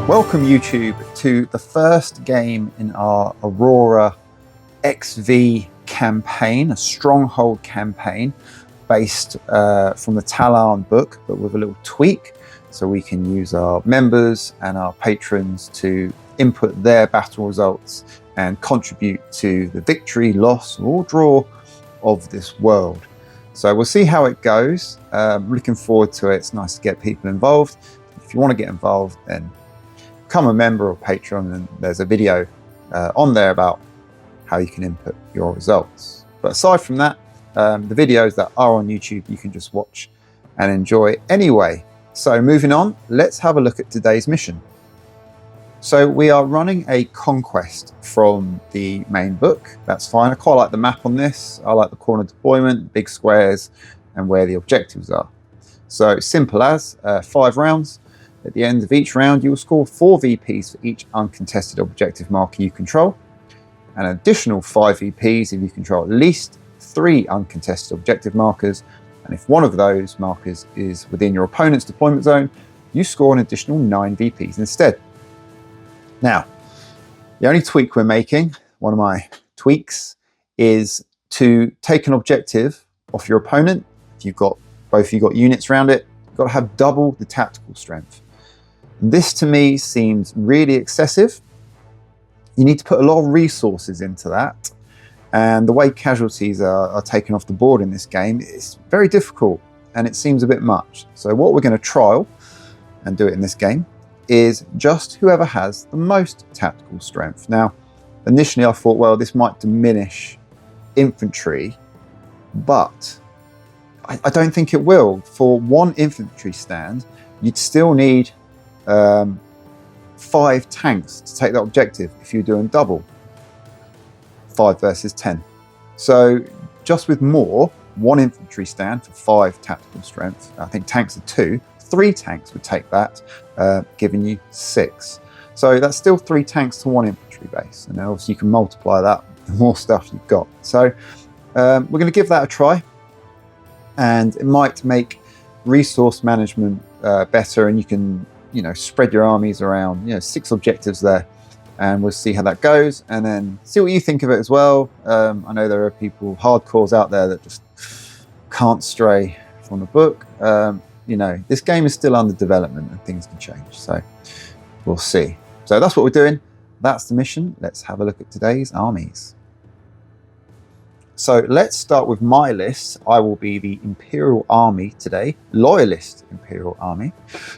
Welcome YouTube to the first game in our Aurora XV campaign, a Stronghold campaign based from the Talon book, but with a little tweak so we can use our members and our patrons to input their battle results and contribute to the victory, loss or draw of this world. So we'll see how it goes. Looking forward to it. It's nice to get people involved. If you want to get involved, then become a member or patron, and there's a video on there about how you can input your results. But aside from that, the videos that are on YouTube you can just watch and enjoy anyway. So moving on, let's have a look at today's mission. So we are running a conquest from the main book. That's fine. I quite like the map on this. I like the corner deployment, big squares, and where the objectives are. So simple as 5 rounds. At the end of each round, you will score 4 VPs for each uncontested objective marker you control, an additional 5 VPs if you control at least 3 uncontested objective markers, and if one of those markers is within your opponent's deployment zone, you score an additional 9 VPs instead. Now, the only tweak we're making, one of my tweaks, is to take an objective off your opponent. If you've got both of you got units around it, you've got to have double the tactical strength. This to me seems really excessive. You need to put a lot of resources into that. And the way casualties are taken off the board in this game, it's very difficult and it seems a bit much. So what we're going to trial and do it in this game is just whoever has the most tactical strength. Now, initially I thought, well, this might diminish infantry, but I don't think it will. For one infantry stand, you'd still need 5 tanks to take that objective if you're doing double 5 versus 10. So just with more, 1 infantry stand for 5 tactical strength. I think tanks are 2. 3 tanks would take that, giving you 6. So that's still 3 tanks to 1 infantry base. And then obviously you can multiply that the more stuff you've got. So we're going to give that a try, and it might make resource management better, and you can spread your armies around, 6 objectives there, and we'll see how that goes, and then see what you think of it as well. I know there are people, hardcores out there, that just can't stray from the book. This game is still under development and things can change, so we'll see. So that's what we're doing. That's the mission. Let's have a look at today's armies. So let's start with my list. I will be the Imperial Army today, Loyalist Imperial Army.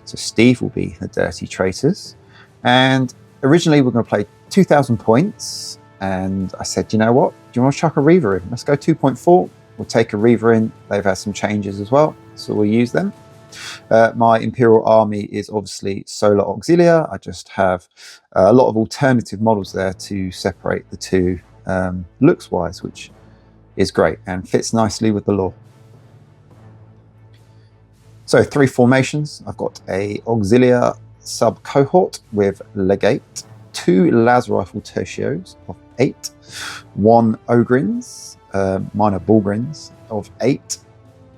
So Steve will be the Dirty Traitors. And originally we're going to play 2,000 points. And I said, you know what? Do you want to chuck a Reaver in? Let's go 2.4. We'll take a Reaver in. They've had some changes as well, so we'll use them. My Imperial Army is obviously Solar Auxilia. I just have a lot of alternative models there to separate the two looks-wise, which is great and fits nicely with the lore. So 3 formations. I've got a Auxilia sub-cohort with Legate, 2 Las Rifle Tertios of 8, 1 Ogrins, minor Bullgrins of 8.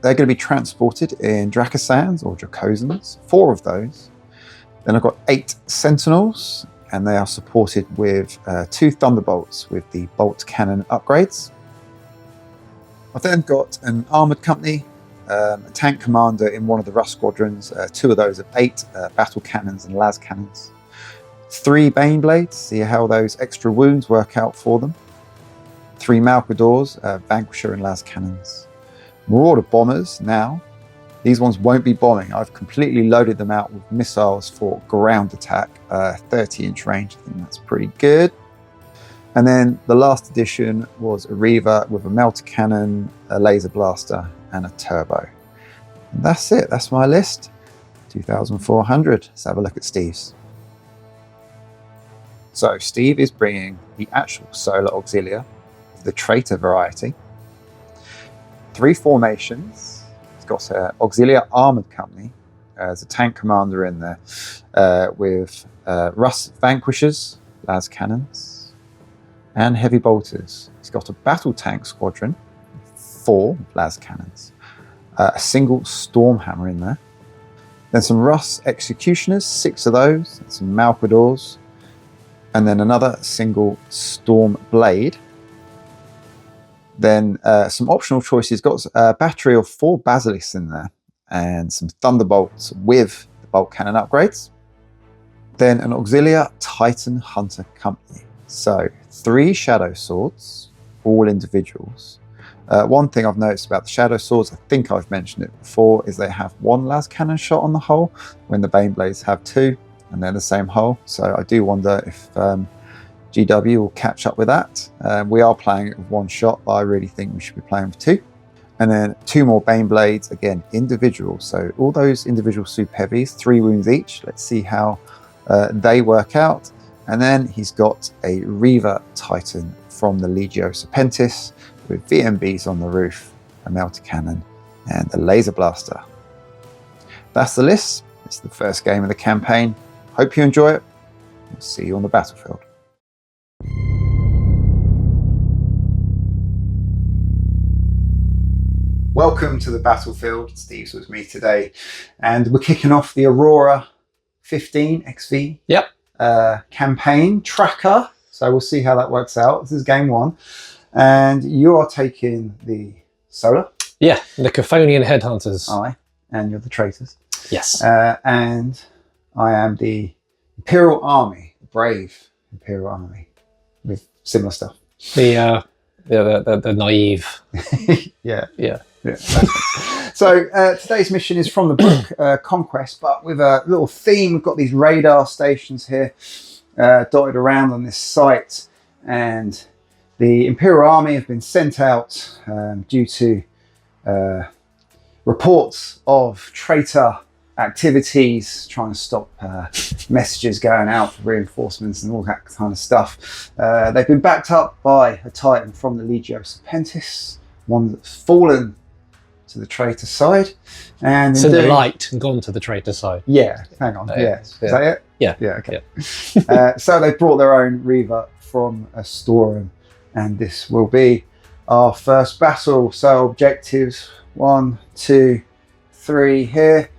They're going to be transported in Dracosans or Dracosans, 4 of those. Then I've got 8 Sentinels, and they are supported with 2 Thunderbolts with the bolt cannon upgrades. I've then got an armoured company, a tank commander in one of the Rust squadrons, 2 of those of 8 battle cannons and las cannons, 3 Baneblades, see how those extra wounds work out for them, 3 Malcadors, Vanquisher and las cannons, Marauder bombers. Now, these ones won't be bombing. I've completely loaded them out with missiles for ground attack, 30-inch range. I think that's pretty good. And then the last addition was a Reaver with a melter cannon, a laser blaster, and a turbo. And that's it. That's my list. 2,400. Let's have a look at Steve's. So Steve is bringing the actual Solar Auxilia of the traitor variety. 3 formations. He's got an Auxilia Armoured Company. There's a tank commander in there with Rust Vanquishers, las cannons, and heavy bolters. He's got a battle tank squadron, 4 las cannons, a single Stormhammer in there, Then some Rus Executioners, 6 of those, and some Malquadors, and then another single Storm Blade. Then some optional choices, got a battery of 4 Basilisks in there, and some Thunderbolts with the bolt cannon upgrades. Then an Auxilia Titan Hunter Company. So 3 Shadow Swords, all individuals. One thing I've noticed about the Shadow Swords, I think I've mentioned it before, is they have 1 las cannon shot on the hull, when the Baneblades have 2, and they're the same hull. So I do wonder if GW will catch up with that. We are playing it with 1 shot, but I really think we should be playing with 2. And then 2 more Baneblades, again, individual. So all those individual super heavies, 3 wounds each. Let's see how they work out. And then he's got a Reaver Titan from the Legio Serpentis with VMBs on the roof, a melter cannon, and a laser blaster. That's the list. It's the first game of the campaign. Hope you enjoy it. We'll see you on the battlefield. Welcome to the battlefield. Steve's with me today, and we're kicking off the Aurora 15 XV campaign tracker. So we'll see how that works out. This is game 1, and you are taking the Solar. Yeah, the Chthonian Headhunters. Aye, and you're the traitors. Yes. And I am the Imperial Army, the brave Imperial Army, with similar stuff. The naive. Yeah. Yeah. Yeah. So today's mission is from the book Conquest, but with a little theme. We've got these radar stations here dotted around on this site, and the Imperial Army have been sent out due to reports of traitor activities, trying to stop messages going out for reinforcements and all that kind of stuff. They've been backed up by a Titan from the Legio Serpentis, one that's fallen to the traitor side, and so the light and gone to the traitor side. Yeah, hang on. Yes, is that it? Yeah. Yeah. Okay. Yeah. So they brought their own Reaver from Astorum, and this will be our first battle. So objectives 1, 2, 3 here,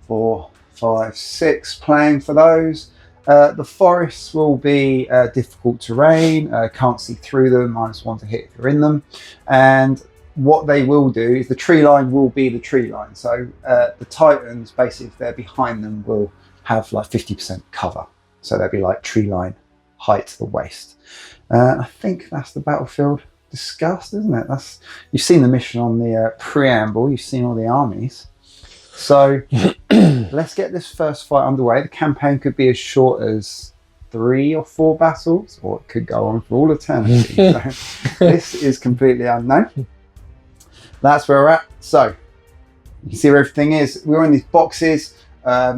4, 5, 6. Playing for those. The forests will be difficult terrain. Can't see through them. -1 to hit if you're in them, and what they will do is the tree line will be the tree line. So the Titans, basically, if they're behind them, will have like 50% cover. So they'll be like tree line height to the waist. I think that's the battlefield discussed, isn't it? You've seen the mission on the preamble. You've seen all the armies. So let's get this first fight underway. The campaign could be as short as 3 or 4 battles, or it could go on for all eternity. So this is completely unknown. That's where we're at. So you can see where everything is. We're in these boxes.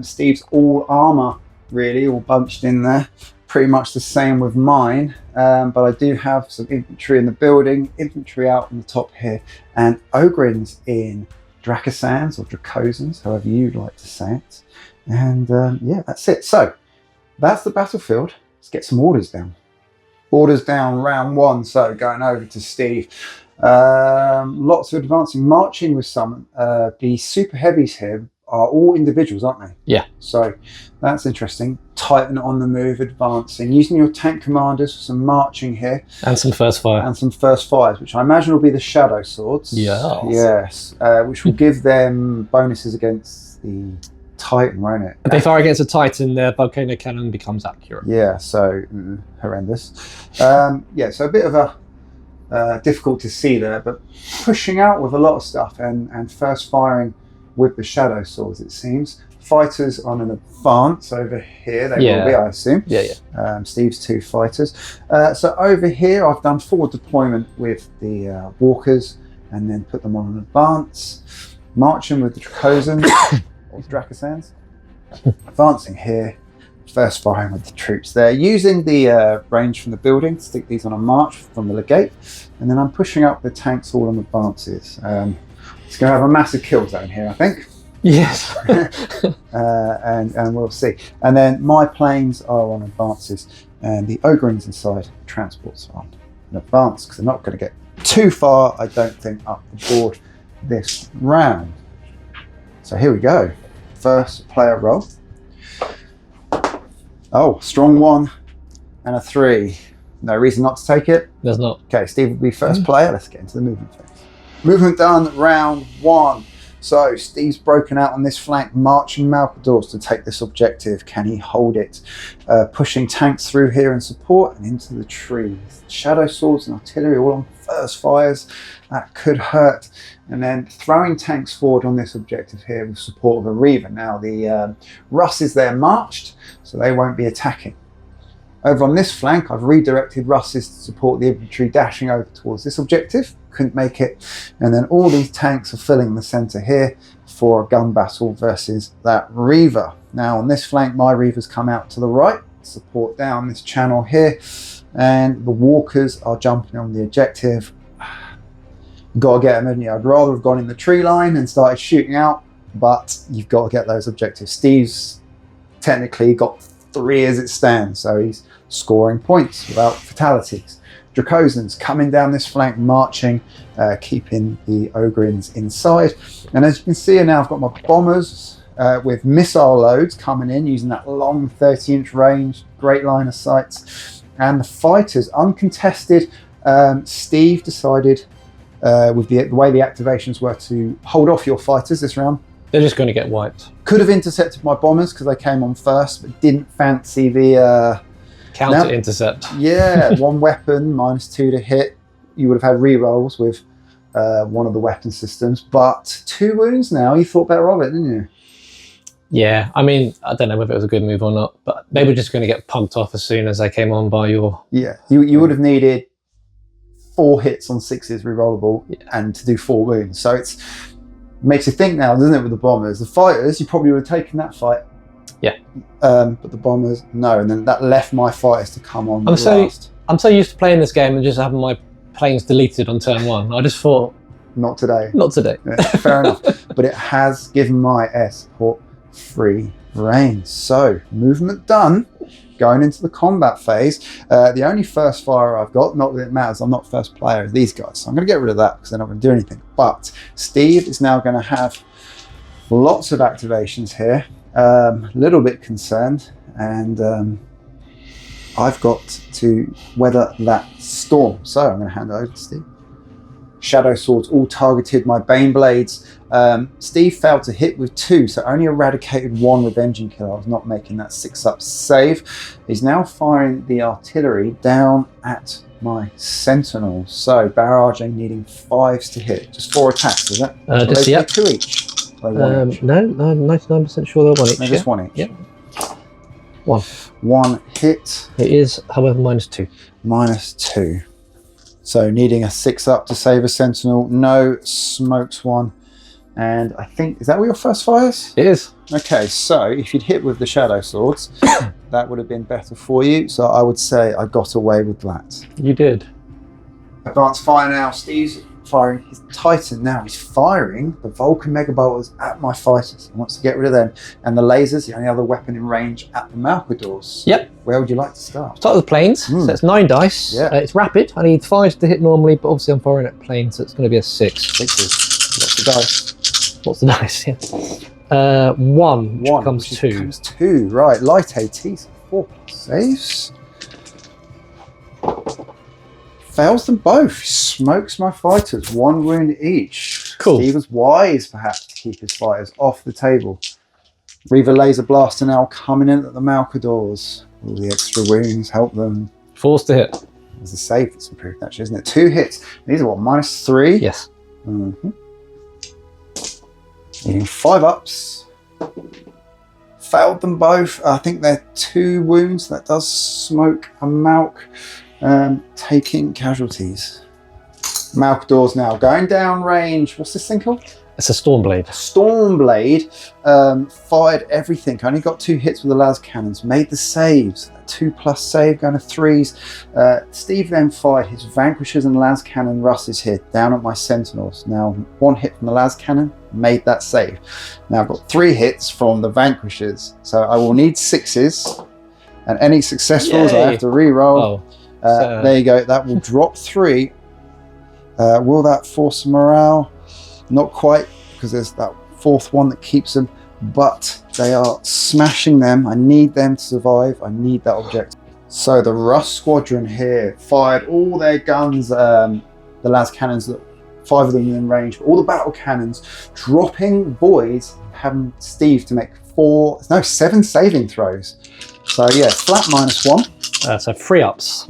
Steve's all armor, really, all bunched in there. Pretty much the same with mine. But I do have some infantry in the building, infantry out on the top here, and Ogrins in Dracosans or Dracosans, however you'd like to say it. And yeah, that's it. So that's the battlefield. Let's get some orders down. Orders down, round 1. So going over to Steve. Lots of advancing, marching with some. The super heavies here are all individuals, aren't they? Yeah. So that's interesting. Titan on the move, advancing, using your tank commanders for some marching here, And some first fire. and some first fires, which I imagine will be the Shadow Swords. Yes. Yes. Which will give them bonuses against the Titan, won't it? If they fire against a Titan, their volcano cannon becomes accurate. Yeah. So horrendous. Yeah. So a bit of a difficult to see there, but pushing out with a lot of stuff, and first firing with the Shadow Swords, it seems. Fighters on an advance over here, they will be, I assume. Yeah, yeah. Steve's 2 fighters. So over here, I've done forward deployment with the walkers, and then put them on an advance. Marching with the Dracosans, or Dracosans. Advancing here, first firing with the troops there, using the range from the building to stick these on a march from the legate, and then I'm pushing up the tanks all on advances. It's going to have a massive kill zone here, I think. Yes. And we'll see. And then my planes are on advances, and the Ogrins inside transports are on an advance, because they're not going to get too far, I don't think, up the board this round. So here we go. first player roll. Oh, strong 1 and a 3. No reason not to take it. There's not. Okay, Steve will be first player. Let's get into the movement phase. Movement done, round 1. So Steve's broken out on this flank, marching Malcadors to take this objective. Can he hold it? Pushing tanks through here in support and into the trees. Shadow swords and artillery all on first fires. That could hurt. And then throwing tanks forward on this objective here with support of a Reaver. Now the Russ is there marched, so they won't be attacking. Over on this flank, I've redirected Russes to support the infantry dashing over towards this objective. Couldn't make it. And then all these tanks are filling the centre here for a gun battle versus that Reaver. Now on this flank, my Reavers come out to the right, support down this channel here. And the walkers are jumping on the objective. You've got to get them, haven't you? I'd rather have gone in the tree line and started shooting out, but you've got to get those objectives. Steve's technically got 3 as it stands, so he's scoring points without fatalities. Dracosans coming down this flank, marching, keeping the Ogrins inside. And as you can see now, I've got my bombers with missile loads coming in using that long 30-inch range, great line of sights. And the fighters, uncontested. Steve decided with the way the activations were to hold off your fighters this round. They're just going to get wiped. Could have intercepted my bombers because they came on first, but didn't fancy the counter intercept. Yeah, 1 weapon, -2 to hit. You would have had re-rolls with one of the weapon systems, but 2 wounds now. You thought better of it, didn't you? Yeah, I mean, I don't know whether it was a good move or not, but they were just going to get pumped off as soon as they came on by your... Yeah, you would have needed 4 hits on 6s re-rollable and to do 4 wounds. So it's makes you think now, doesn't it, with the bombers? The fighters, you probably would have taken that fight. Yeah. But the bombers, no. And then that left my fighters to come on last. I'm so used to playing this game and just having my planes deleted on turn 1. I just thought... Not today. Not today. Yeah, fair enough. But it has given my air support free reign. So, movement done. Going into the combat phase. The only first fire I've got, not that it matters, I'm not first player of these guys. So I'm going to get rid of that because they're not going to do anything. But Steve is now going to have lots of activations here. A little bit concerned. And I've got to weather that storm. So I'm going to hand it over to Steve. Shadow swords all targeted my Bane blades. Steve failed to hit with 2, so only eradicated 1 revenging kill. I was not making that 6-up save. He's now firing the artillery down at my sentinels. So barraging, needing 5s to hit. Just 4 attacks, is it? Just, yep. 2 each. No, I'm 99% sure they're 1 each. No, just 1 each. Yep. 1. 1 hit. It is, however, -2. -2. So needing a 6-up to save a sentinel. No, smokes 1. And I think, is that where your first fires? It is. Okay, so if you'd hit with the shadow swords, that would have been better for you. So I would say I got away with that. You did. Advanced fire now. Steve's firing his Titan now. He's firing the Vulcan Megabolters at my fighters. He wants to get rid of them. And the lasers, the only other weapon in range, at the Malcadors. Yep. Where would you like to start? Start with the planes. So it's 9 dice. Yeah. It's rapid. I need 5s to hit normally, but obviously I'm firing at planes, so it's going to be a 6. 6s. Lots of dice. What's the dice? Yeah. 1, which becomes 2. Becomes 2, right. Light AT, so 4+ saves. Fails them both. He smokes my fighters. 1 wound each. Cool. Steve was wise, perhaps, to keep his fighters off the table. Reaver Laser Blaster now coming in at the Malcadors. All the extra wounds help them. 4s to hit. There's a save that's improved, actually, isn't it? 2 hits. These are what, -3? Yes. Needing 5-ups. Failed them both. I think they're 2 wounds. That does smoke a Malc. Taking casualties. Malcadors now going down range. What's this thing called? It's a Stormblade. Stormblade fired everything. Only got 2 hits with the las cannons. Made the saves. A 2+ save going to 3s. Steve then fired his Vanquishers and las cannon Russes here down at my Sentinels. Now 1 hit from the las cannon. Made that save. Now I've got 3 hits from the Vanquishers. So I will need 6s. And any successfuls, I have to re-roll. There you go. That will drop 3. Will that force morale? Not quite, because there's that 4th one that keeps them but they are smashing them. I need them to survive. I need that objective. So the Rust Squadron here fired all their guns, the las cannons, 5 of them in range, but all the battle cannons, dropping voids, having Steve to make 7 saving throws. So yeah, flat -1. So 3 ups.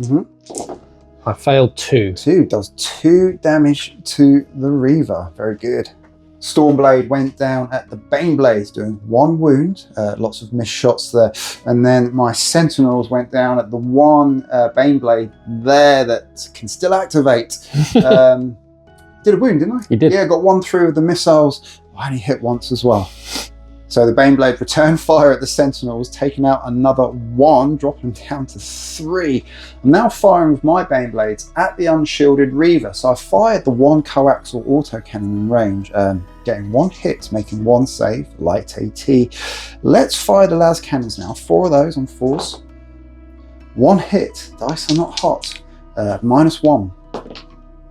I failed 2. 2 does 2 damage to the Reaver. Very good. Stormblade went down at the Baneblades, doing 1 wound. Lots of missed shots there. And then my Sentinels went down at the 1 Baneblade there that can still activate. Did a wound, didn't I? You did. Yeah, got 1 through with the missiles. I only hit once as well. So the Baneblade returned fire at the Sentinels, taking out another 1, dropping them down to 3. I'm now firing with my Baneblades at the unshielded Reaver. So I fired the 1 coaxial autocannon in range, getting 1 hit, making 1 save, light AT. Let's fire the las cannons now. 4 of those on 4s. 1 hit, dice are not hot. -1.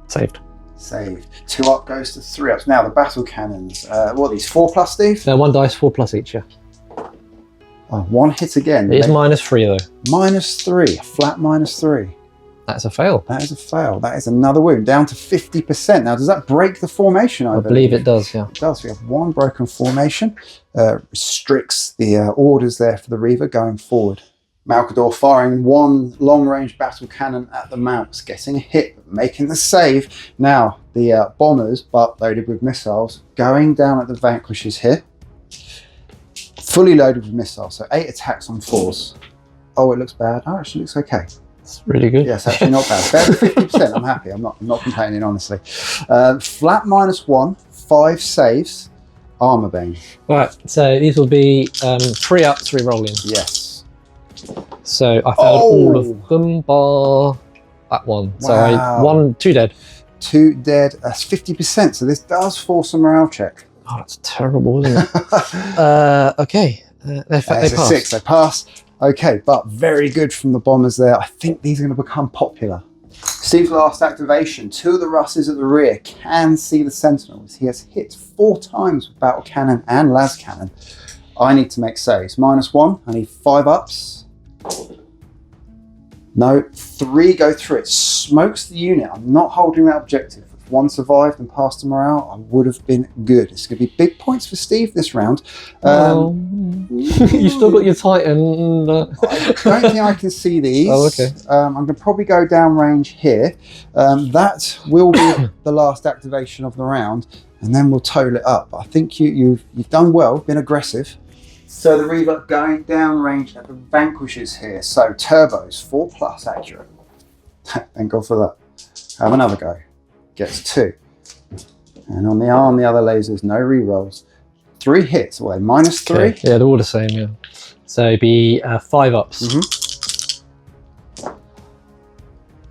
Saved. Saved. 2 up goes to 3 ups. Now the battle cannons. What are these? 4+, Steve? 1 dice, 4+ each, yeah. Oh, 1 hit again. It is -3 though. -3. A flat -3. That's a fail. That is a fail. That is another wound. Down to 50%. Now, does that break the formation? I believe it does, yeah. It does. We have 1 broken formation. Restricts the orders there for the Reaver going forward. Malcador firing 1 long-range battle cannon at the mounts, getting a hit, but making the save. Now, the bombers, but loaded with missiles, going down at the vanquishes here. Fully loaded with missiles, so 8 attacks on 4s. Oh, it looks bad. Oh, it actually looks okay. It's really good. Yes, actually not bad. Better than 50%. I'm happy. I'm not complaining, honestly. Flat -1, 5 saves. Armor Bane. Right, so these will be 3 ups re-rolling. Yes. So I failed all of them bar that 1. So Wow. 2 dead. 2 dead. That's 50%. So this does force a morale check. Oh, that's terrible, isn't it? Okay. They That's a pass. 6. They pass. Okay, but very good from the bombers there. I think these are going to become popular. Steve's last activation. 2 of the Russes at the rear can see the Sentinels. He has hit 4 times with battle cannon and las cannon. I need to make saves. -1. I need 5 ups. No, 3 go through it. Smokes the unit. I'm not holding that objective. If 1 survived and passed the morale, I would have been good. It's going to be big points for Steve this round. You still got your Titan. I don't think I can see these. Oh, okay. I'm going to probably go down range here. That will be the last activation of the round, and then we'll total it up. I think you've done well, been aggressive. So the Reaver going down range at the vanquishes here. So turbos, 4+ accurate. Thank God for that. Have another go. Gets 2. And on the arm, the other lasers, no rerolls. 3 hits. Well, -3. Okay. Yeah, they're all the same, yeah. So it'd be 5 ups.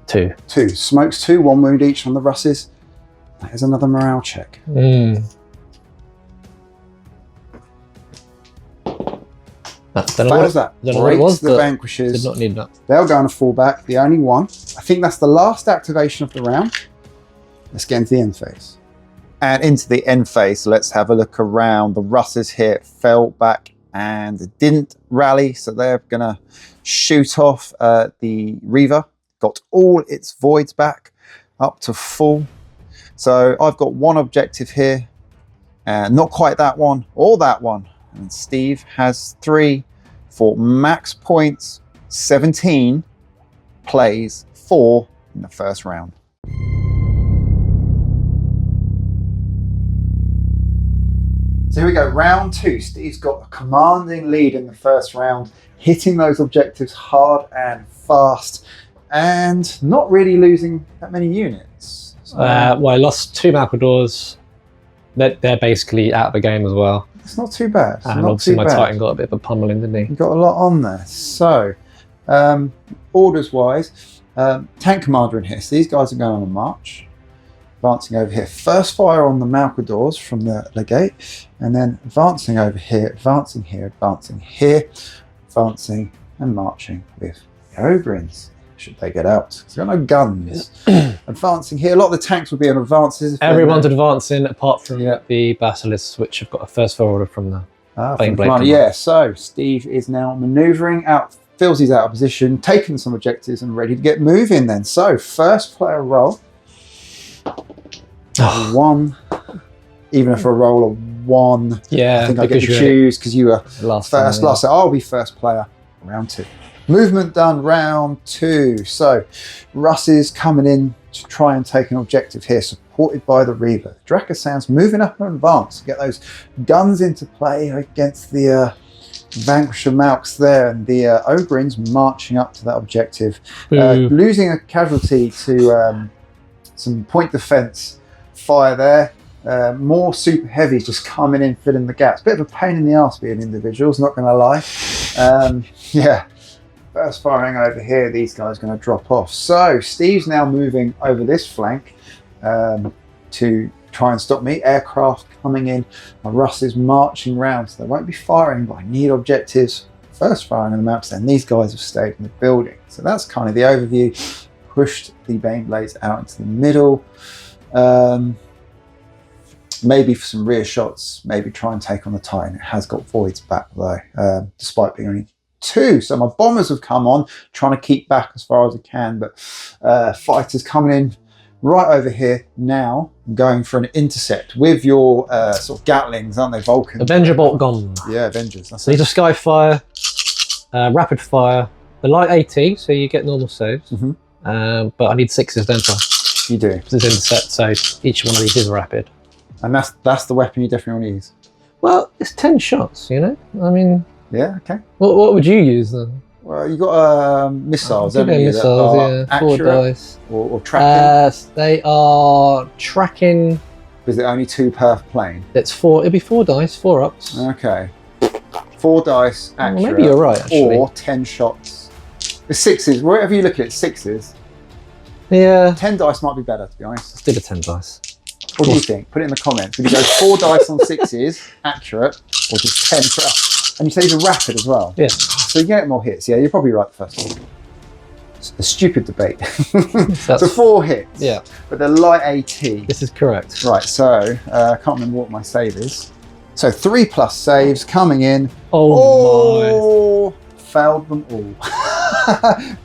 2. 2. Smokes 2, 1 wound each on the Russes. That is another morale check. Fails that. Breaks the vanquishes. Did not need that. They'll go on a fallback. The only one. I think that's the last activation of the round. Let's get into the end phase. And into the end phase, let's have a look around. The Russes here fell back and didn't rally, so they're going to shoot off the Reaver. Got all its voids back up to full. So I've got 1 objective here, and not quite that one or that one. And Steve has 3 for max points, 17 plays, 4 in the first round. So here we go, round 2. Steve's got a commanding lead in the first round, hitting those objectives hard and fast, and not really losing that many units. So, well, I lost 2 Malcadors. They're basically out of the game as well. it's not too bad. And obviously my Titan got a bit of a pummeling, didn't he? You've got a lot on there. So, orders-wise, tank commander in here. So these guys are going on a march. Advancing over here. First fire on the Malcadors from the legate, and then advancing over here, advancing here, advancing here, advancing and marching with the Ogrins. Should they get out? They've got no guns. Advancing here. A lot of the tanks will be on advances. Everyone's advancing apart from the Basilisks, which have got a first fire order from the Bane Blade Commander. Yeah, so Steve is now manoeuvring out, feels he's out of position, taking some objectives and ready to get moving then. So, first player roll. 1. Even if I roll a 1, yeah, I think I get to choose because you were last. So I'll be first player. Round 2. Movement done, round 2. So Russ is coming in to try and take an objective here, supported by the Reaver. Dracasan's moving up in advance to get those guns into play against the Vanquisher Malks there, and the Ogryns marching up to that objective. Losing a casualty to some point defense fire there. More super heavies just coming in, filling the gaps. Bit of a pain in the arse being individuals, not going to lie. Yeah, first firing over here, these guys are going to drop off. So Steve's now moving over this flank to try and stop me. Aircraft coming in. My Russ is marching round, so they won't be firing, but I need objectives. First firing on the maps, and these guys have stayed in the building. So that's kind of the overview. Pushed the Bane Blades out into the middle. Maybe for some rear shots, maybe try and take on the Titan. It has got voids back though, despite being only 2. So my bombers have come on, trying to keep back as far as I can, but fighters coming in right over here now, going for an intercept with your sort of Gatlings, aren't they? Vulcan. Avenger Bolt Gun. Yeah, Avengers. That's so these are Skyfire, Rapid Fire, the light AT, so you get normal saves. But I need 6s, don't I? You do. Because it's intercept, so each one of these is rapid. And that's the weapon you definitely want to use. Well, it's 10 shots, you know? I mean... Yeah, okay. What would you use then? Well, you got missiles, haven't you? Missiles, yeah. 4 dice. Or tracking? They are tracking... Is it only 2 per plane? It's 4, it'll be 4 dice, 4 ups. Okay. 4 dice, accurate. Well, maybe you're right, actually. Or 10 shots. The 6s, wherever you look at it, 6s. Yeah. 10 dice might be better, to be honest. Let's do the 10 dice. What do you think? Put it in the comments. Would you go 4 dice on 6s, accurate, or just 10 for us? And you say these are rapid as well? Yeah. So you get more hits. Yeah, you're probably right the first one. It's a stupid debate. So 4 hits. Yeah. But they're light AT. This is correct. Right, so I can't remember what my save is. So 3+ saves coming in. Oh my. Failed them all.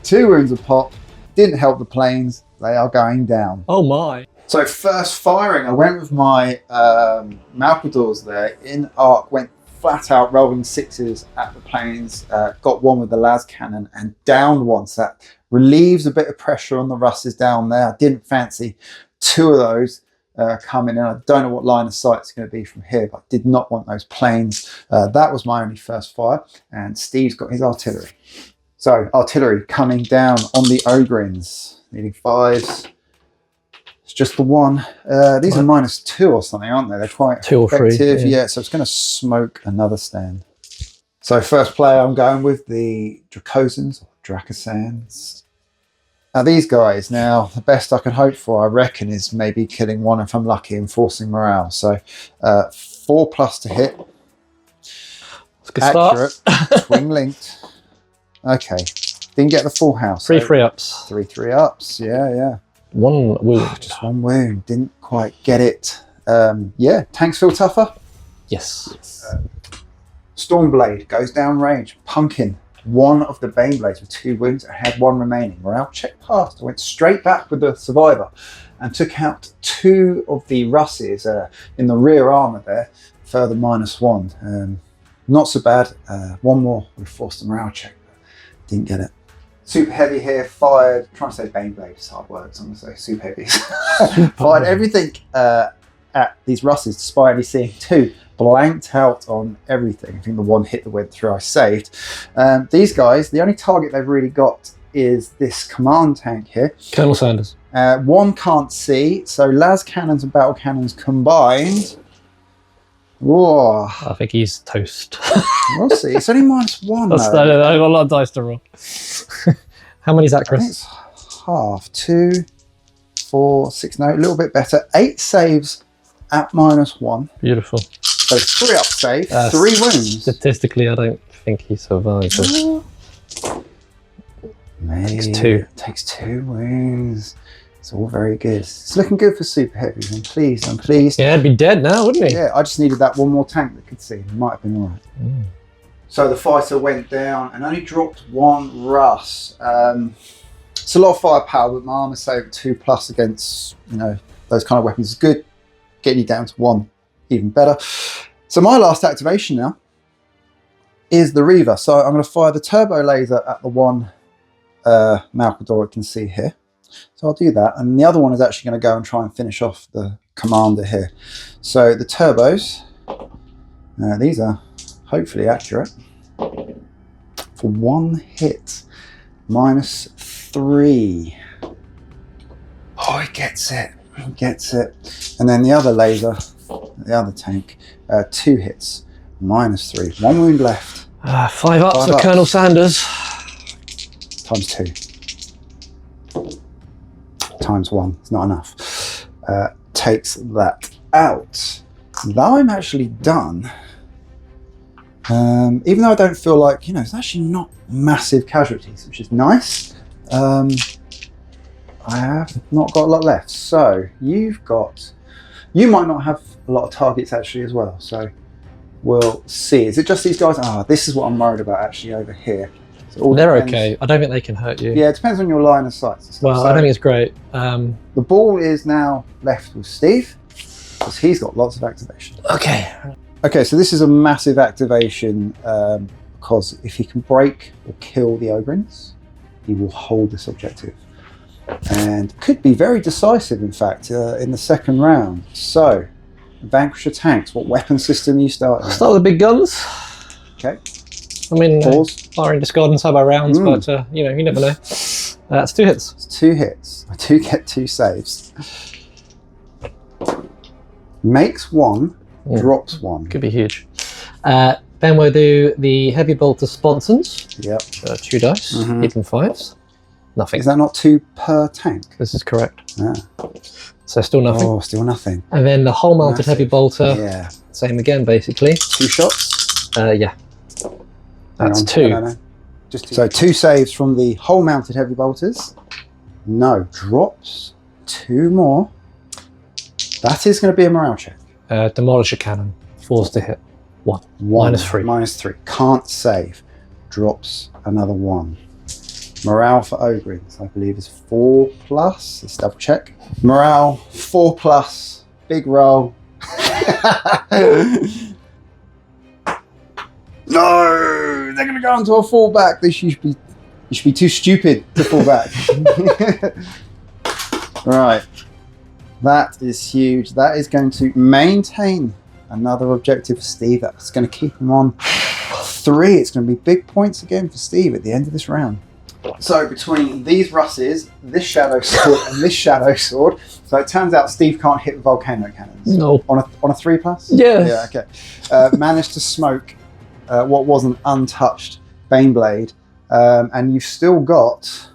2 wounds a pop. Didn't help the planes. They are going down. Oh my. So first firing, I went with my Malcadors there in arc, went flat out rolling 6s at the planes, got one with the las cannon and downed one. So that relieves a bit of pressure on the Russes down there. I didn't fancy 2 of those coming in. I don't know what line of sight it's going to be from here, but I did not want those planes. That was my only first fire, and Steve's got his artillery. So artillery coming down on the Ogryns, needing 5s. It's just the 1. These are -2 or something, aren't they? They're quite 2 or 3. Yeah, so it's going to smoke another stand. So first player, I'm going with the Dracosans or Dracasans. Now these guys, now the best I can hope for, I reckon, is maybe killing 1 if I'm lucky and forcing morale. So 4+ to hit. That's a good accurate, start. twin linked. Okay, didn't get the full house. 3 free ups. 3 ups. Yeah. 1 wound. Just 1 wound. Didn't quite get it. Yeah, tanks feel tougher. Yes. Stormblade goes down range, punking 1 of the Bane Blades with 2 wounds. I had 1 remaining. Morale check passed. I went straight back with the survivor and took out 2 of the Russes in the rear armor there. Further -1. Not so bad. 1 more would have forced the morale check, but didn't get it. Super heavy here, fired, trying to say Bane Blade, it's hard words, I'm going to say super heavy. Fired everything at these Russes, despite only seeing 2. Blanked out on everything. I think the 1 hit that went through I saved. These guys, the only target they've really got is this command tank here. Colonel Sanders. 1 can't see, so las cannons and battle cannons combined. Whoa. I think he's toast. We'll see. It's only -1 I've got a lot of dice to roll. How many's that, Chris? It's half. 2, 4, 6. No, a little bit better. 8 saves at -1. Beautiful. So 3 up save, 3 wounds. Statistically, I don't think he survived. Maybe. Takes 2. Takes 2 wounds. It's all very good. It's looking good for super heavies. I'm pleased. I'm pleased. Yeah, he'd be dead now, wouldn't he? Yeah, I just needed that one more tank that could see. It might have been all right. Mm. So the fighter went down and only dropped 1 Russ. It's a lot of firepower, but my armor save 2+ against, you know, those kind of weapons is good. Getting you down to 1, even better. So my last activation now is the Reaver. So I'm going to fire the turbo laser at the one Malcador you can see here. So I'll do that. And the other one is actually going to go and try and finish off the commander here. So the turbos, these are hopefully accurate. For 1 hit, -3. Oh, it gets it. It gets it. And then the other laser, the other tank, 2 hits, -3. 1 wound left. 5 ups 5 for ups. Colonel Sanders. Times 2. Times 1. It's not enough. Takes that out. Now I'm actually done. Even though I don't feel like, you know, it's actually not massive casualties, which is nice. I have not got a lot left. So you might not have a lot of targets actually as well. So we'll see. Is it just these guys? Ah, this is what I'm worried about actually over here. So it all They're depends. okay. I don't think they can hurt you. Yeah, it depends on your line of sight. Well, So I don't think it's great. the ball is now left with Steve because he's got lots of activation. Okay. Okay, so this is a massive activation because if he can break or kill the Ogrins, he will hold this objective. And could be very decisive, in fact, in the second round. So, Vanquisher tanks, what weapon system are you starting? Start with the big guns. Okay. I mean, Pause. firing discard and turbo rounds, but you know, you never know. That's 2 hits. It's 2 hits. I do get 2 saves. Makes 1, drops 1. Could be huge. Then we'll do the heavy bolter sponsons. Yep. 2 dice, hidden 5s. Nothing. Is that not 2 per tank? This is correct. Ah. So still nothing. Oh, still nothing. And then the hull mounted heavy bolter. Yeah. Same again, basically. 2 shots? Yeah. That's Hang on, 2. no. Just 2. So 2 saves from the hull mounted heavy bolters. No, drops 2 more. That is going to be a morale check. Demolisher cannon. 4s to hit. 1. -3. -3. Can't save. Drops another 1. Morale for Ogrins, I believe, is 4+. Let's double check. Morale 4+. Big roll. No, they're going to go into a fallback. You should be too stupid to fall back. Right. That is huge. That is going to maintain another objective for Steve. That's going to keep him on 3. It's going to be big points again for Steve at the end of this round. So between these Russes, this Shadow Sword, and this Shadow Sword, so it turns out Steve can't hit volcano cannons. No. On a 3+? Yeah. Yeah, okay. Managed to smoke what was an untouched Baneblade, and you've still got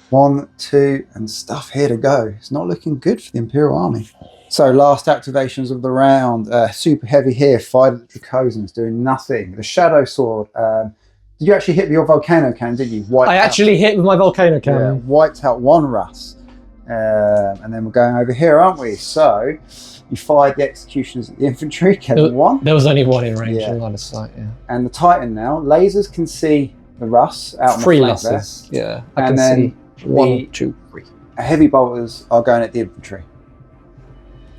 1, 2, and stuff here to go. It's not looking good for the Imperial Army. So last activations of the round. Super heavy here, fired at the Dracosans, doing nothing. The Shadow Sword. Did you actually hit your volcano cannon, did you? I actually hit with my volcano cannon. Yeah, wiped out 1 Russ. And then we're going over here, aren't we? So you fired the executioners at the infantry, Kevin 1. There was only 1 in range, Yeah. in line of sight, yeah. And the Titan now. Lasers can see the Russ out on 3 the flank there. losses, yeah. I And can then see 1, 2, 3. Heavy bolters are going at the infantry.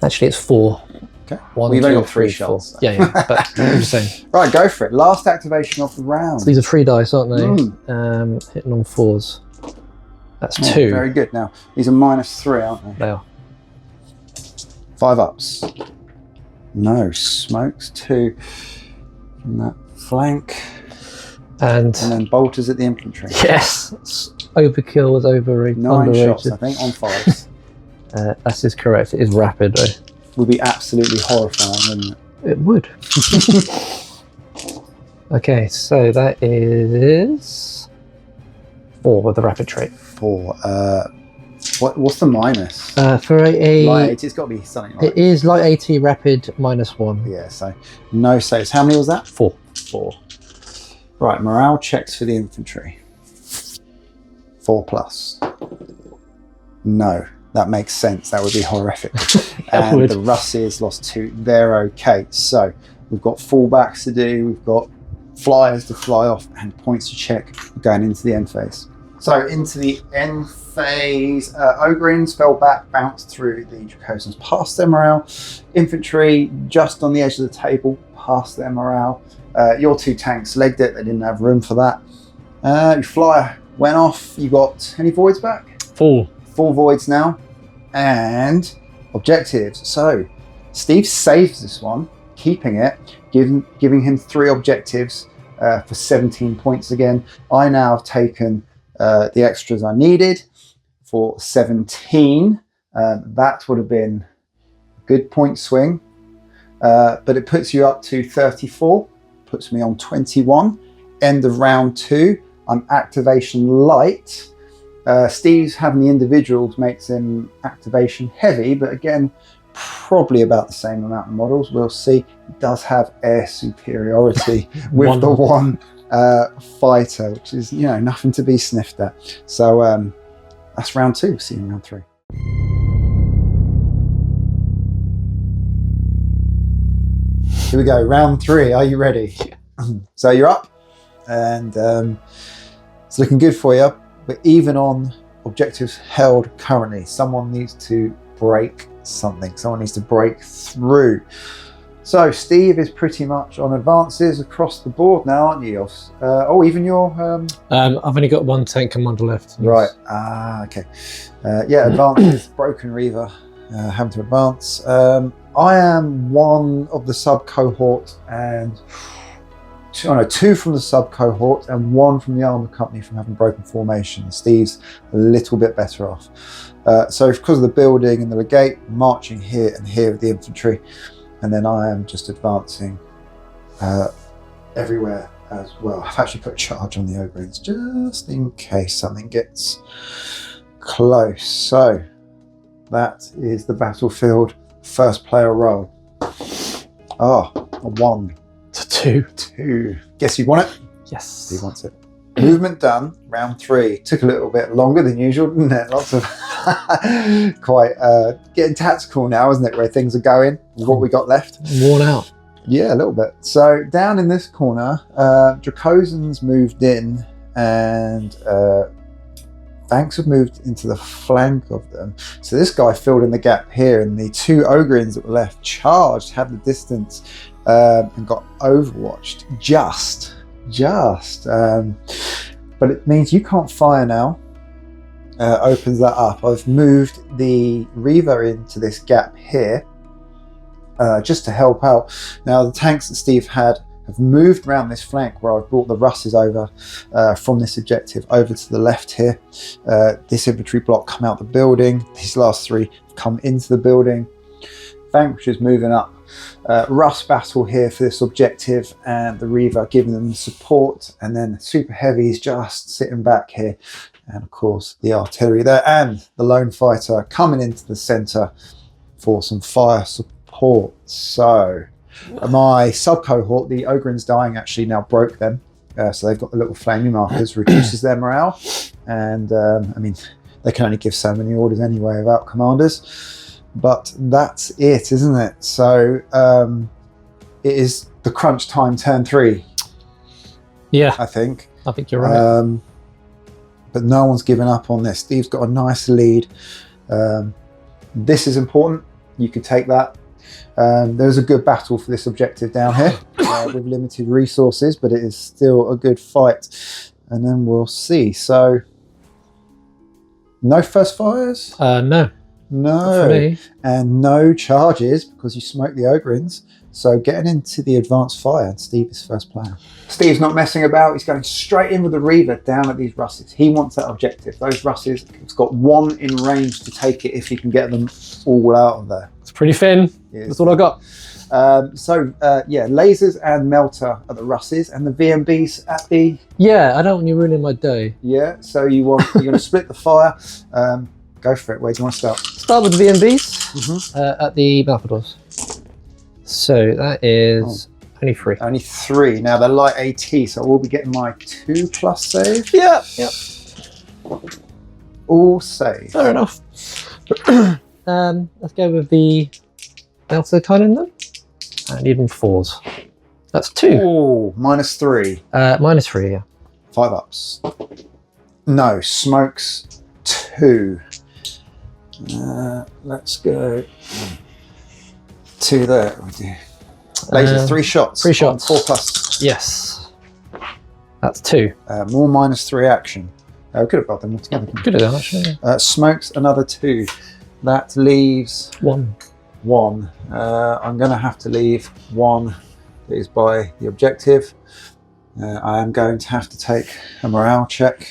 Actually, it's 4. Okay. 1, We've 2, only got 3 4. shots. Yeah, but I'm just saying. Right, go for it. Last activation of the round. So these are 3 dice, aren't they? Hitting on 4s. That's 2. Very good. Now, these are -3, aren't they? They are. 5 ups. No, smokes 2 from that flank. And then bolters at the infantry. yes, overkill was 9 underrated. shots, I think, on 5s. That is correct. It is rapid, though. Would be absolutely horrifying, wouldn't it? It would. Okay, so that is 4 with the rapid trait. 4. What's the minus? For a Light, it's got to be something like it is light AT rapid -1. Yeah, so no saves. How many was that? 4. 4. Right, morale checks for the infantry. 4+. No, that makes sense. That would be horrific. That And would. the Russes lost 2. They're okay. So we've got fullbacks to do. We've got flyers to fly off and points to check going into the end phase. So into the end phase, Ogrins fell back, bounced through the Dracosans, past their morale. Infantry just on the edge of the table, past their morale. Your 2 tanks legged it. They didn't have room for that. Your flyer went off. You got any voids back? 4 voids now. And objectives. So Steve saves this one, keeping it, giving him 3 objectives for 17 points again. I now have taken the extras I needed for 17. That would have been a good point swing, but it puts you up to 34, puts me on 21. End of round 2. I'm activation light. Steve's having the individuals makes him activation heavy, but again, probably about the same amount of models. We'll see. He does have air superiority with the one fighter, which is, you know, nothing to be sniffed at. So that's round 2. We'll see you in round 3. Here we go, round 3. Are you ready? So you're up, and it's looking good for you. But even on objectives held currently, someone needs to break something. Someone needs to break through. So Steve is pretty much on advances across the board now, aren't you? Oh, even your... I've only got 1 tank commander left. Right. Okay. Yeah, advances. Broken Reaver, having to advance. I am one of the sub-cohort and... 2 from the sub-cohort and 1 from the armor company from having broken formation. Steve's a little bit better off. So because of the building and the legate, marching here and here with the infantry, and then I am just advancing everywhere as well. I've actually put a charge on the Ogrins just in case something gets close. So that is the battlefield. First player roll. Oh, a 1. It's a 2. 2. Guess you want it? Yes. He wants it. Movement done. Round 3. Took a little bit longer than usual, didn't it? Lots of quite getting tactical now, isn't it? Where things are going. What we got left. Worn out. Yeah, a little bit. So down in this corner, Dracosans moved in, and Banks have moved into the flank of them. So this guy filled in the gap here, and the 2 Ogrins that were left charged, had the distance, and got overwatched just. But it means you can't fire now. Opens that up. I've moved the Reaver into this gap here, just to help out. Now the tanks that Steve had have moved around this flank where I've brought the Russes over from this objective over to the left here. This infantry block come out the building. These last 3 have come into the building. Vanquishers moving up. Russ battle here for this objective, and the Reaver giving them support, and then super heavies just sitting back here, and of course the artillery there, and the lone fighter coming into the center for some fire support. So my sub-cohort, the Ogrins dying, actually now broke them, so they've got the little flaming markers, reduces their morale, and I mean, they can only give so many orders anyway without commanders. But that's it, isn't it? So it is the crunch time turn 3. Yeah, I think you're right. But no one's given up on this. Steve's got a nice lead. This is important. You could take that. There's a good battle for this objective down here with limited resources, but it is still a good fight. And then we'll see. So no first fires? No. No, for me. And no charges because you smoked the Ogrins. So getting into the advanced fire, and Steve is first player. Steve's not messing about. He's going straight in with the Reaver down at these Russes. He wants that objective. Those Russes, he's got 1 in range to take it if he can get them all out of there. It's pretty thin. That's all I got. Yeah, lasers and melter at the Russes, and the VMBs at the... Yeah, I don't want you ruining my day. Yeah, so you're going to split the fire. Go for it. Where do you want to start? Start with the VMBs at the Malphadors. So that is only 3. Only 3. Now they're light AT, so I will be getting my 2+ save. Yeah. all save. Fair enough. Let's go with the Delta Cannon then. And even 4s. That's 2. Oh, -3. -3, yeah. 5 ups. No, smokes 2. Let's go 2 there. We do. Laser 3 shots. 3 shots. 4+. Yes. That's 2. More -3 action. We could have got them all together. Could have done actually. Smokes another 2. That leaves 1. 1. I'm going to have to leave 1 that is by the objective. I am going to have to take a morale check.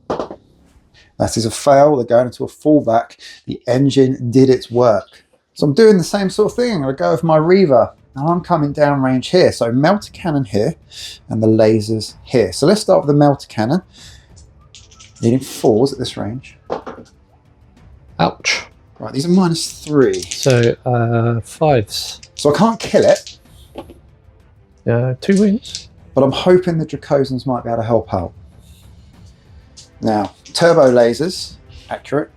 That is a fail. They're going into a fallback. The engine did its work. So I'm doing the same sort of thing. I'm going to go with my Reaver. Now I'm coming down range here. So melter cannon here and the lasers here. So let's start with the melter cannon. Needing 4s at this range. Ouch. Right, these are -3. So 5s. So I can't kill it. 2 wounds. But I'm hoping the Dracosans might be able to help out. Now, turbo lasers, accurate.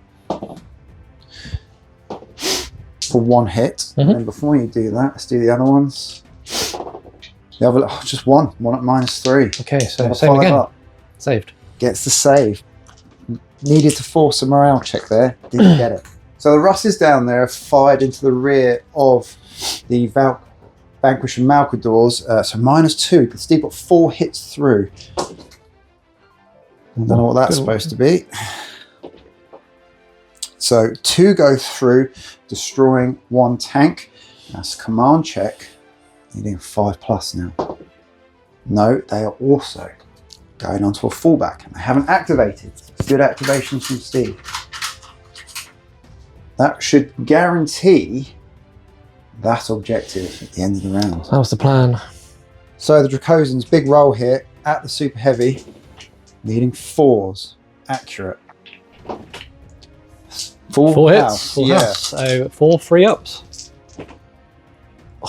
For 1 hit. And then before you do that, let's do the other ones. The other, just one at -3. Okay, so same again. Saved. Gets the save. Needed to force a morale check there. Didn't get it. So the Russes down there have fired into the rear of the Vanquish and Malcadors. So -2, because Steve got 4 hits through. I don't know what that's supposed to be. So 2 go through, destroying 1 tank. That's a command check. Needing 5+ now. No, they are also going onto a fallback, and they haven't activated. Good activations from Steve. That should guarantee that objective at the end of the round. That was the plan. So the Dracosans, big roll here at the super heavy, needing 4s, accurate. 4 hits. Full yeah. house. So 4 3-ups.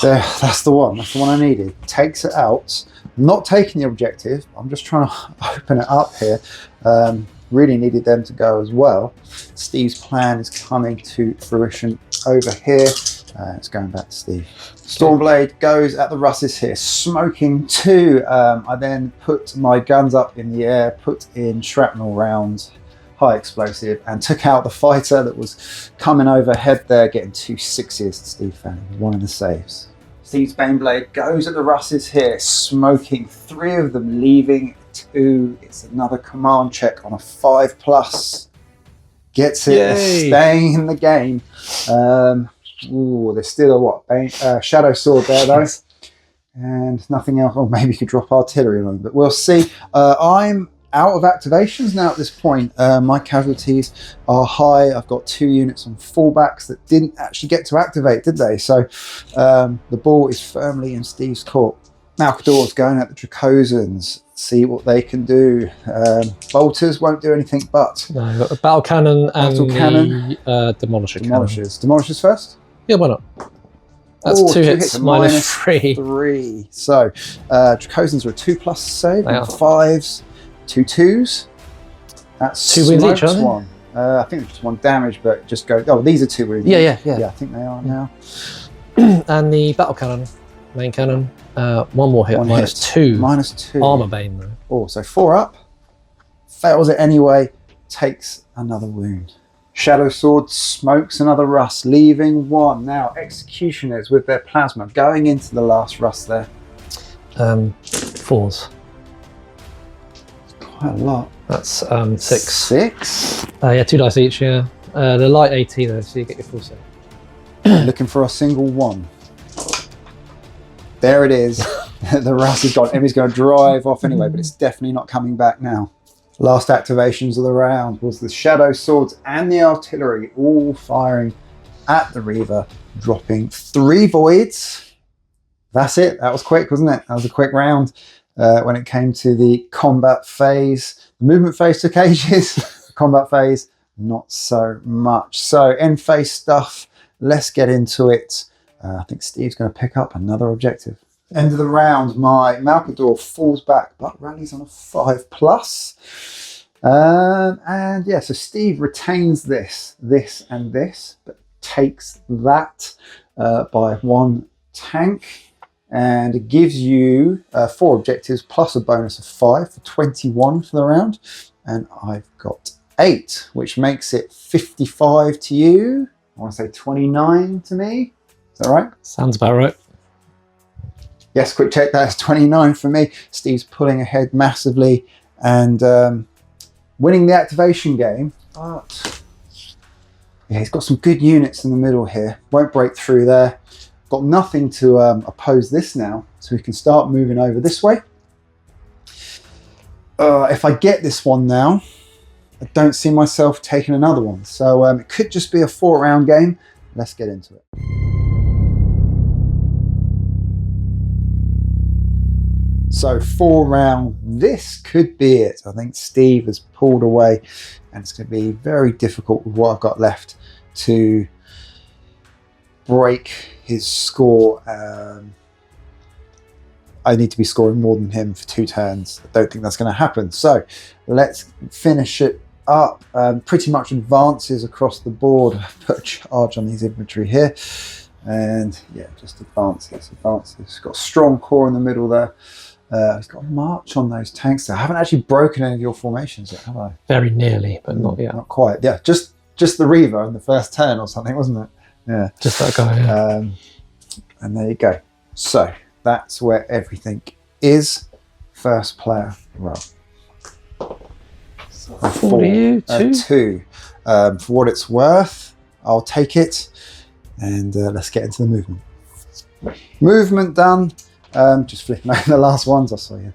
There, that's the one. That's the one I needed. Takes it out. Not taking the objective. I'm just trying to open it up here. Really needed them to go as well. Steve's plan is coming to fruition over here. It's going back to Steve. Stormblade goes at the Russes here, smoking 2. I then put my guns up in the air, put in shrapnel rounds, high explosive, and took out the fighter that was coming overhead there, getting 2 6s to Steve found one of the saves. Steve's Baneblade goes at the Russes here, smoking 3 of them, leaving 2. It's another command check on a 5+. Gets it. Yay. Staying in the game. Ooh, there's still a what? Shadow Sword there though. And nothing else. Or maybe you could drop artillery on them, but we'll see. I'm out of activations now at this point. My casualties are high. I've got 2 units on fallbacks that didn't actually get to activate, did they? So the ball is firmly in Steve's court. Malcador's going at the Dracosans. See what they can do. Bolters won't do anything but. No, we've got the battle cannon and the demolisher cannon. Demolishers first? Yeah, why not? That's 2 hits, -3. 3. So Dracosans are a 2+ save. They are. 5s, 2 2s. That's 2 wounds each, aren't they? one. I think it's just 1 damage, but just go. Oh, these are 2 wounds. Yeah. Yeah, I think they are now. And the battle cannon, main cannon, 1 more hit, One hit. -2. -2. Armor bane though. Oh, so 4 up. Fails it anyway. Takes another wound. Shadow Sword smokes another Russ, leaving 1. Now Executioners with their plasma going into the last Russ there. 4s. Quite a lot. That's 6. 6. Yeah, 2 dice each. Yeah. The light 80 though, so you get your full save. Looking for a single 1. There it is. The Russ is gone. Emmy's going to drive off anyway, but it's definitely not coming back now. Last activations of the round was the Shadow Swords and the artillery all firing at the Reaver, dropping 3 voids. That's it. That was quick, wasn't it? That was a quick round. When it came to the combat phase, the movement phase took ages. The combat phase, not so much. So end phase stuff. Let's get into it. I think Steve's going to pick up another objective. End of the round, my Malcador falls back, but rallies on a 5+. And yeah, so Steve retains this, and this, but takes that by 1 tank, and it gives you 4 objectives plus a bonus of 5 for 21 for the round. And I've got 8, which makes it 55 to you. I want to say 29 to me. Is that right? Sounds about right. Yes, quick check, that's 29 for me. Steve's pulling ahead massively and winning the activation game. But yeah, he's got some good units in the middle here. Won't break through there. Got nothing to oppose this now, so we can start moving over this way. If I get this one now, I don't see myself taking another one. So it could just be a 4-round game. Let's get into it. So 4-round, this could be it. I think Steve has pulled away, and it's going to be very difficult with what I've got left to break his score. I need to be scoring more than him for 2 turns. I don't think that's going to happen. So let's finish it up. Pretty much advances across the board. Put a charge on his infantry here. And yeah, just advances. He's got a strong core in the middle there. He's got a march on those tanks there. I haven't actually broken any of your formations yet, have I? Very nearly, but not yet. Not quite. Yeah, just the Reaver in the first turn or something, wasn't it? Yeah. Just that guy, yeah. And there you go. So that's where everything is. First player roll. So 4, 2. For what it's worth, I'll take it. And let's get into the movement. Movement done. Just flipping over the last ones I saw you.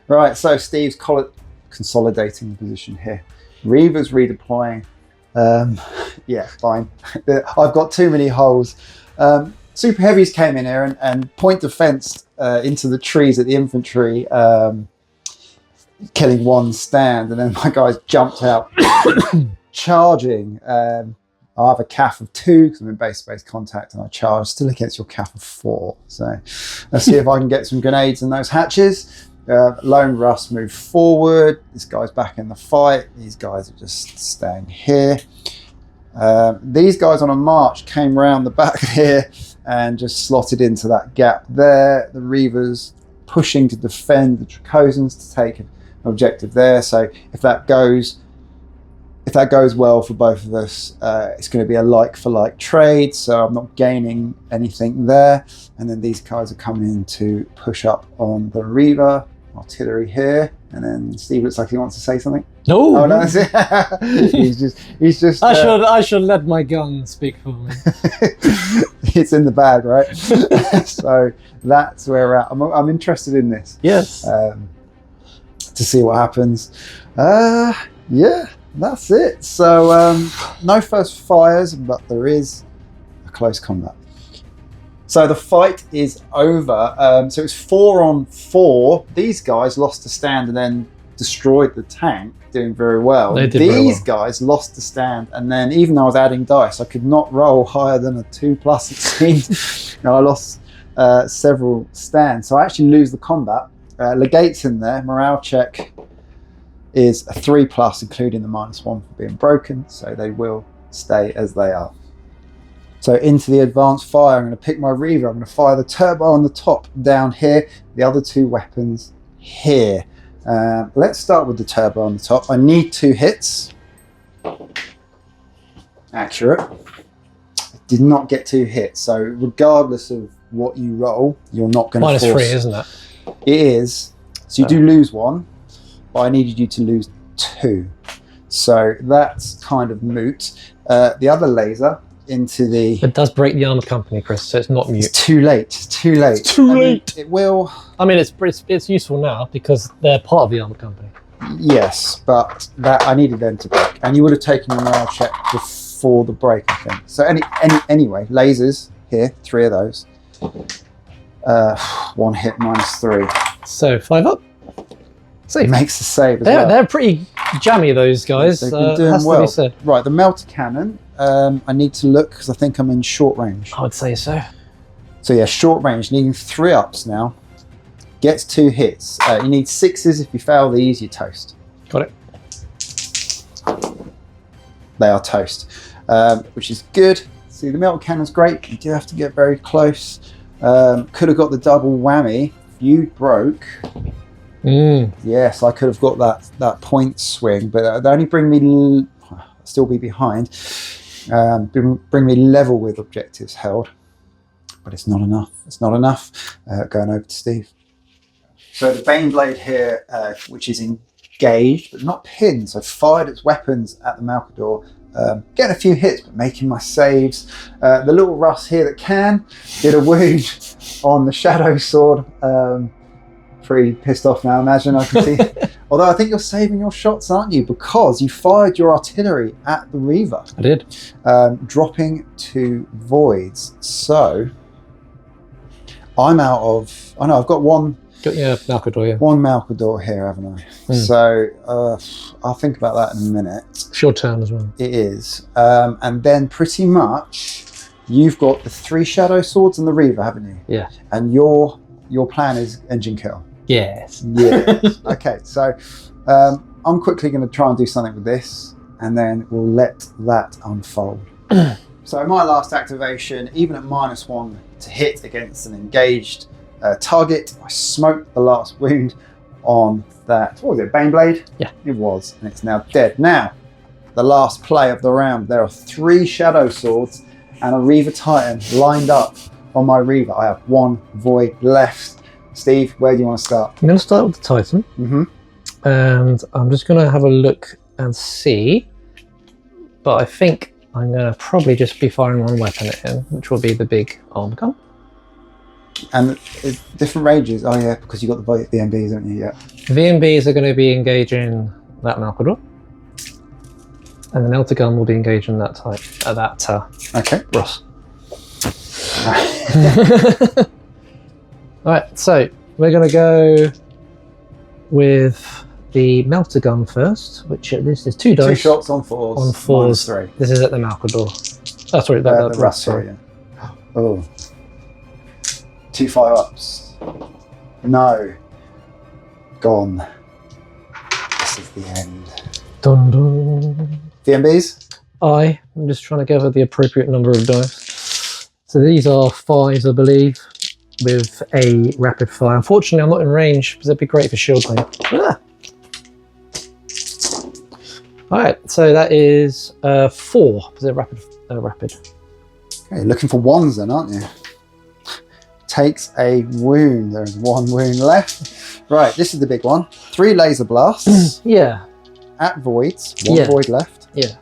Right, so Steve's consolidating the position here. Reaver's redeploying. Yeah, fine. I've got too many holes. Super Heavies came in here and point defense into the trees at the infantry, killing 1 stand, and then my guys jumped out charging. I have a CAF of 2 because I'm in base-to-base contact, and I charge still against your CAF of 4. So let's see if I can get some grenades in those hatches. Lone Russ moved forward. This guy's back in the fight. These guys are just staying here. These guys on a march came round the back here and just slotted into that gap there. The Reavers pushing to defend the Tracosians to take an objective there. So if that goes well for both of us, it's going to be a like-for-like trade, so I'm not gaining anything there. And then these guys are coming in to push up on the Reaver. Artillery here, and then Steve looks like he wants to say something. No, oh, no, that's it. he's just. I should let my gun speak for me. It's in the bag, right? So that's where we're at. I'm interested in this. Yes. To see what happens. Yeah, that's it. So no first fires, but there is a close combat. So the fight is over. So it's 4 on 4. These guys lost a stand and then destroyed the tank, doing very well. They did These very well. guys lost the stand, and then even though I was adding dice, I could not roll higher than a 2+, it seemed. I lost several stands. So I actually lose the combat. Legate's in there. Morale check is a 3+, including the -1 for being broken. So they will stay as they are. So into the advanced fire, I'm going to pick my Reaver. I'm going to fire the turbo on the top down here, the other 2 weapons here. Let's start with the turbo on the top. I need 2 hits. Accurate. I did not get 2 hits. So regardless of what you roll, you're not going to force. -3, isn't it? It is. So you do lose 1, but I needed you to lose 2. So that's kind of moot. The other laser into the... It does break the armor company, Chris, so it's not mute. It's too late. It's too late. It's too late. It will... I mean, it's useful now because they're part of the armor company. Yes, but that I needed them to break. And you would have taken a morale check before the break, I think. So anyway, lasers here, 3 of those. 1 hit -3. So 5 up. It makes the save as well. They're pretty jammy, those guys. They've been doing well. Right, the melter cannon. I need to look because I think I'm in short range. I would say so. So yeah, short range, needing 3 ups now. Gets 2 hits. You need 6s. If you fail these, you toast. Got it. They are toast, which is good. See, the melta cannon's great. You do have to get very close. Could have got the double whammy. You broke. Yes, I could have got that point swing, but they only bring me still be behind. Bring me level with objectives held, but it's not enough. It's not enough. Going over to Steve. So the Baneblade here, which is engaged but not pinned, so fired its weapons at the Malcador. Getting a few hits, but making my saves. The little Russ here that did a wound on the Shadow Sword. Pretty pissed off now, imagine, I can see. Although I think you're saving your shots, aren't you? Because you fired your artillery at the Reaver. I did. Dropping 2 voids. So I'm out of... Oh no, I've got one... Yeah, Malcador, yeah. One Malcador here, haven't I? So I'll think about that in a minute. It's your turn as well. It is. And then pretty much you've got the 3 Shadow Swords and the Reaver, haven't you? Yeah. And your plan is engine kill. Yes. Yes. Okay, so I'm quickly going to try and do something with this, and then we'll let that unfold. So my last activation, even at -1 to hit against an engaged target, I smoked the last wound on that. What was it, Baneblade? Yeah. It was, and it's now dead. Now, the last play of the round. There are 3 Shadow Swords and a Reaver Titan lined up on my Reaver. I have 1 void left. Steve, where do you want to start? I'm going to start with the Titan. And I'm just going to have a look and see. But I think I'm going to probably just be firing 1 weapon at him, which will be the big arm gun. And different ranges. Oh yeah, because you got the VMBs, haven't you? Yeah. VMBs are going to be engaging that Malcador. And the melta gun will be engaging that Okay. Ross. Alright, so we're going to go with the melta gun first, which this is 2 dice. 2 shots on 4s. On 4s. -3. This is at the Malcador. Oh, sorry, the Russ, sorry. Yeah. Oh. 2 fire-ups. No. Gone. This is the end. Dun, dun. VMBs? I'm just trying to gather the appropriate number of dice. So these are 5s, I believe, with a rapid fire. Unfortunately, I'm not in range because that'd be great for shield play. Alright, so that is 4. Is it rapid? Okay, looking for 1s then, aren't you? Takes a wound. There's 1 wound left. Right, this is the big one. 3 laser blasts. Yeah. At voids. 1 void left. Yeah.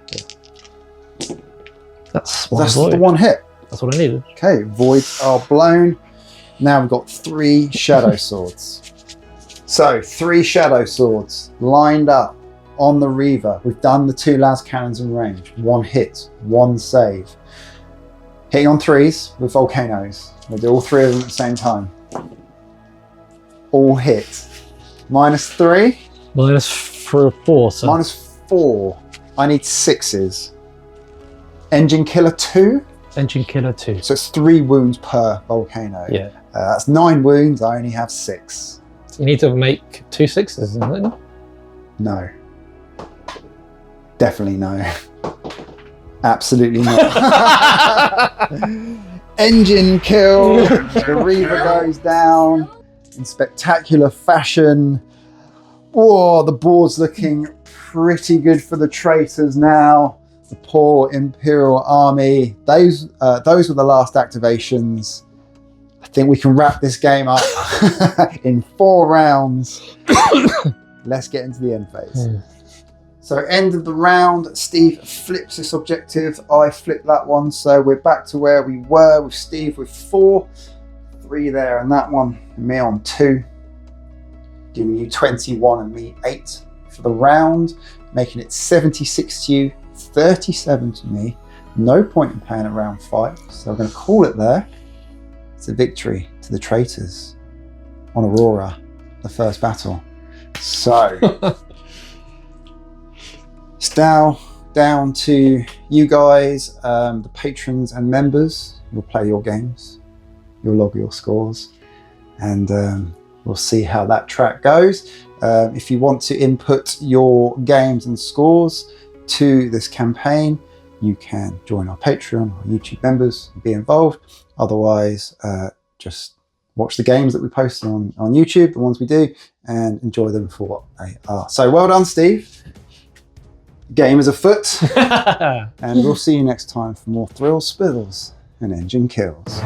That's the 1 hit. That's what I needed. Okay, voids are blown. Now we've got 3 Shadow Swords. So 3 Shadow Swords lined up on the Reaver. We've done the 2 las cannons in range. 1 hit, 1 save. Hitting on 3s with volcanoes. We'll do all 3 of them at the same time. All hit. -3. -4. So. -4. I need 6s. Engine killer 2. Engine killer 2. So it's 3 wounds per volcano. Yeah. That's 9 wounds. I only have 6. You need to make 2 6s, isn't it? No. Definitely no. Absolutely not. Engine kill. The Reaver goes down in spectacular fashion. Whoa, the board's looking pretty good for the traitors now. The poor Imperial Army. Those were the last activations. I think we can wrap this game up in 4 rounds. Let's get into the end phase. So end of the round, Steve flips this objective, I flip that one, so we're back to where we were with Steve with 4, 3 there and that one, and me on 2, giving you 21 and me 8 for the round, making it 76 to you, 37 to me, no point in playing at round 5, so I'm going to call it there. It's a victory to the traitors on Aurora, the first battle. So... It's now down to you guys, the patrons and members. You'll play your games, you'll log your scores, and we'll see how that track goes. If you want to input your games and scores, to this campaign, you can join our Patreon or YouTube members and be involved. Otherwise, just watch the games that we post on YouTube, the ones we do, and enjoy them for what they are. So well done, Steve. Game is afoot. And we'll see you next time for more thrills, spills, and engine kills.